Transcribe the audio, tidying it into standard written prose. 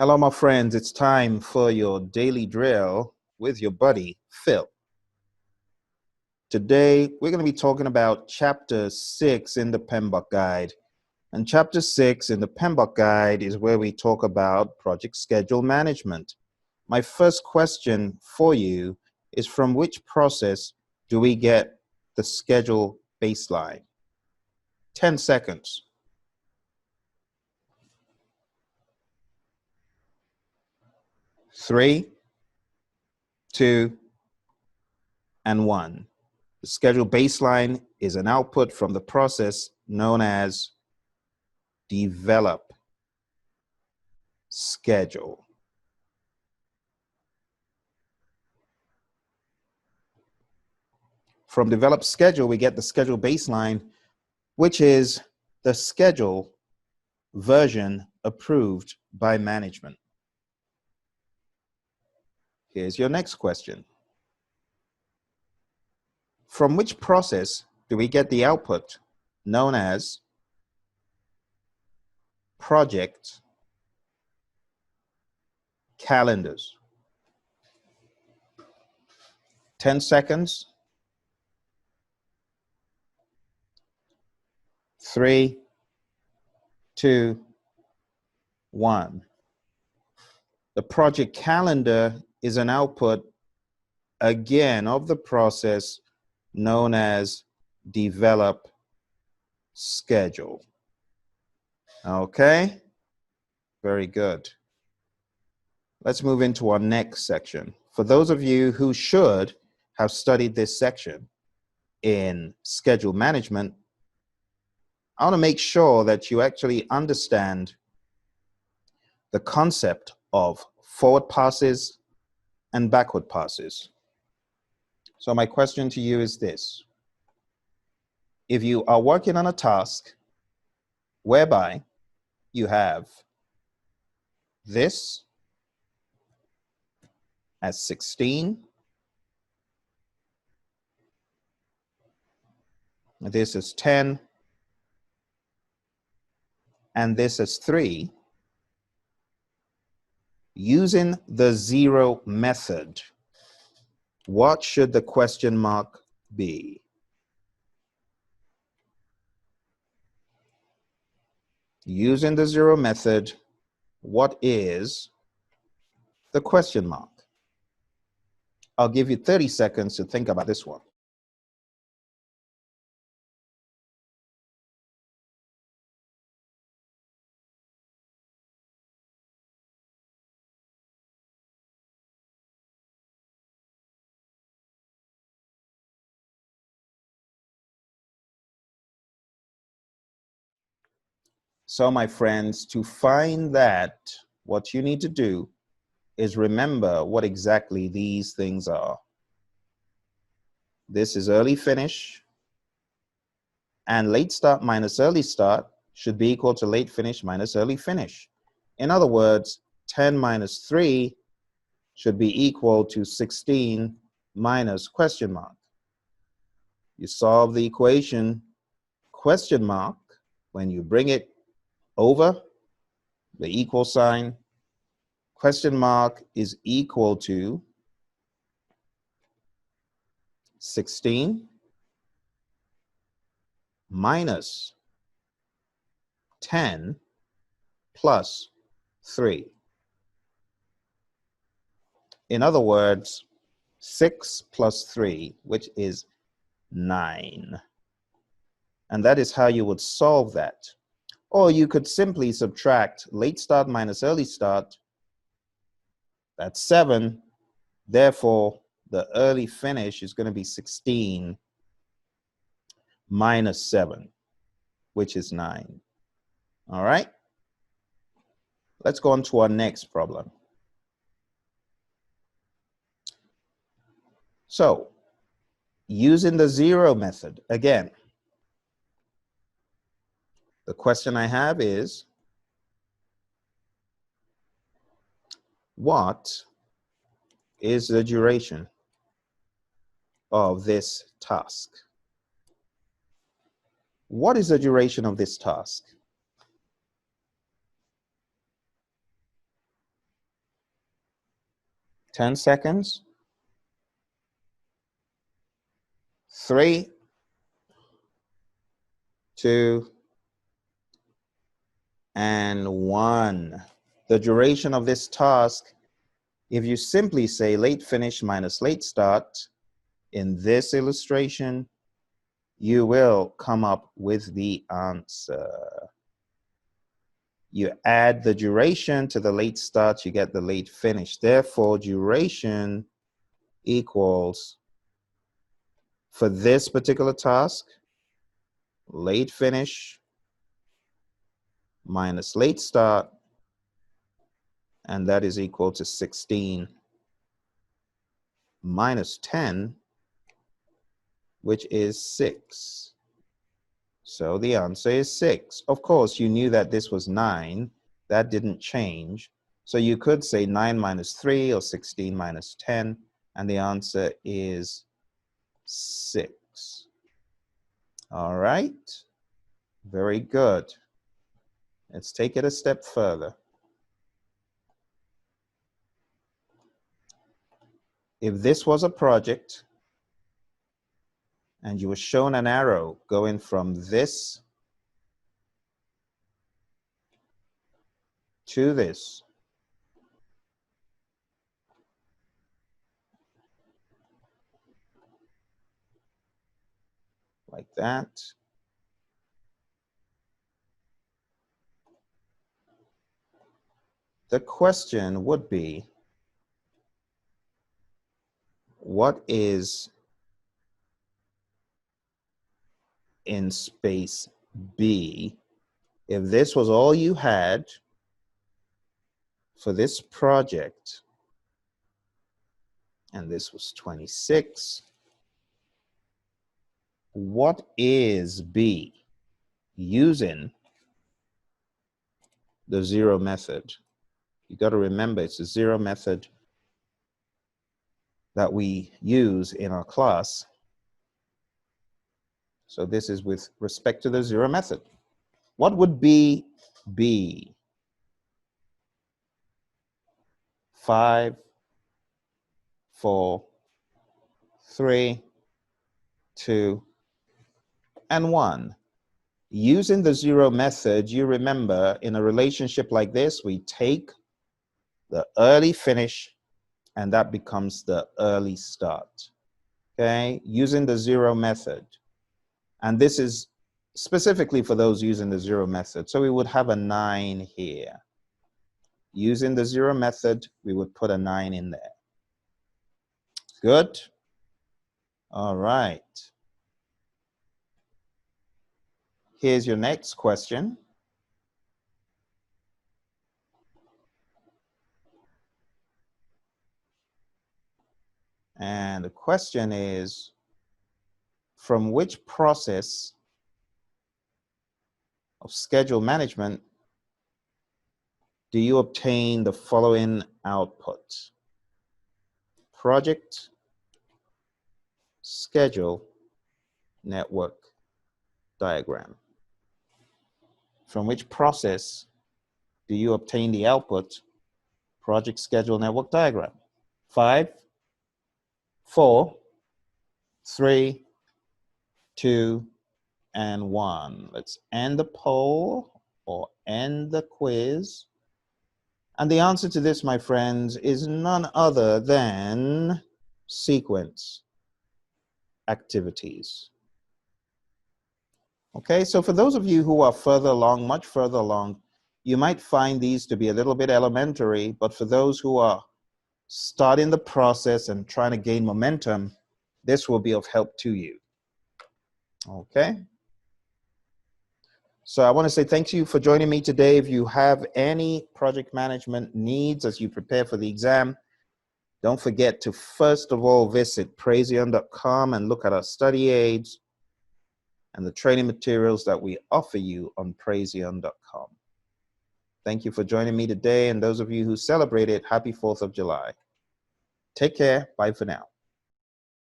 Hello, my friends. It's time for your daily drill with your buddy, Phil. Today, we're going to be talking about Chapter 6 in the PMP Guide. And Chapter 6 in the PMP Guide is where we talk about project schedule management. My first question for you is, from which process do we get the schedule baseline? 10 seconds. Three, two, and one. The schedule baseline is an output from the process known as develop schedule. From develop schedule, we get the schedule baseline, which is the schedule version approved by management. Here's your next question. From which process do we get the output known as project calendars? 10 seconds. 3, 2, 1. The project calendar is an output, again, of the process known as develop schedule. Okay, very good. Let's move into our next section. For those of you who should have studied this section in schedule management, I want to make sure that you actually understand the concept of forward passes and backward passes. So my question to you is this. If you are working on a task whereby you have this as 16, this is 10, and this is 3, using the zero method, what should the question mark be? Using the zero method, what is the question mark? I'll give you 30 seconds to think about this one. So my friends, to find that, what you need to do is remember what exactly these things are. This is early finish, and late start minus early start should be equal to late finish minus early finish. In other words, 10 minus 3 should be equal to 16 minus question mark. You solve the equation question mark when you bring it over the equal sign. Question mark is equal to 16 minus 10 plus 3. In other words, 6 plus 3, which is 9. And that is how you would solve that. Or you could simply subtract late start minus early start. That's 7. Therefore, the early finish is going to be 16 minus 7, which is 9. All right? Let's go on to our next problem. So, using the zero method, again, the question I have is, what is the duration of this task? What is the duration of this task? 10 seconds. 3, 2, and 1. The duration of this task, if you simply say late finish minus late start, in this illustration, you will come up with the answer. You add the duration to the late start, you get the late finish. Therefore, duration equals, for this particular task, late finish minus late start, and that is equal to 16 minus 10, which is 6. So the answer is 6. Of course, you knew that this was 9. That didn't change. So you could say 9 minus 3 or 16 minus 10, and the answer is 6. All right. Very good. Let's take it a step further. If this was a project and you were shown an arrow going from this to this, like that, the question would be, what is in space B if this was all you had for this project and this was 26? What is B using the zero method? You got to remember, it's a zero method that we use in our class. So this is with respect to the zero method. What would B be? 5, 4, 3, 2, and 1. Using the zero method, you remember in a relationship like this, we take the early finish and that becomes the early start. Okay, using the zero method. And this is specifically for those using the zero method. So we would have a 9 here. Using the zero method, we would put a 9 in there. Good. All right. Here's your next question. And the question is, from which process of schedule management do you obtain the following output? Project, schedule, network diagram. From which process do you obtain the output? Project, schedule, network diagram. 5, 4, 3, 2, and 1. Let's end the poll or end the quiz. And the answer to this, my friends, is none other than sequence activities. Okay, so for those of you who are further along, much further along, you might find these to be a little bit elementary, but for those who are starting the process and trying to gain momentum, this will be of help to you. Okay. So I want to say thank you for joining me today. If you have any project management needs as you prepare for the exam, don't forget to first of all visit Praizion.com and look at our study aids and the training materials that we offer you on Praizion.com. Thank you for joining me today, and those of you who celebrate it, happy 4th of July. Take care. Bye for now.